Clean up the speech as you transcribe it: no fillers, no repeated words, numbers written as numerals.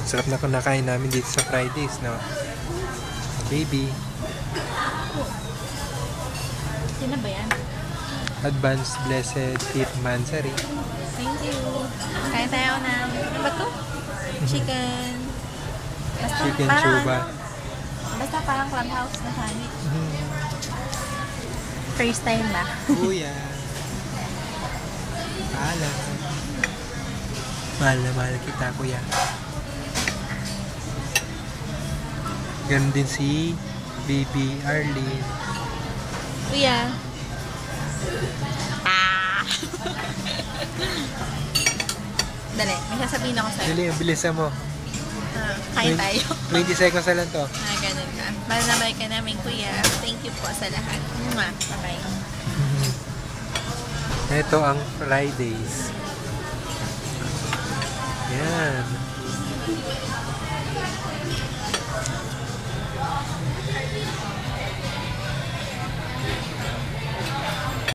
Sarap na nakain namin dito sa Fridays, no? Baby. Sino ba yan? Advanced Blessed Tip Mansari. Thank you. Kain tayo ng, ano ba to? Chicken. Basta Chicken parang chuba. Basta parang clubhouse na kanin. First time ba? Kuya. Paalam. Mahal na mahal kita, kuya. Ganun din si Baby Arlene. Kuya. Dali, may sasabihin ako sa'yo. Dali, bilisan mo. Kain tayo. 20 seconds na lang to. Ganun na. Balabay ka namin, kuya. Thank you po sa lahat. Bye-bye. Ito ang Fridays. Yan.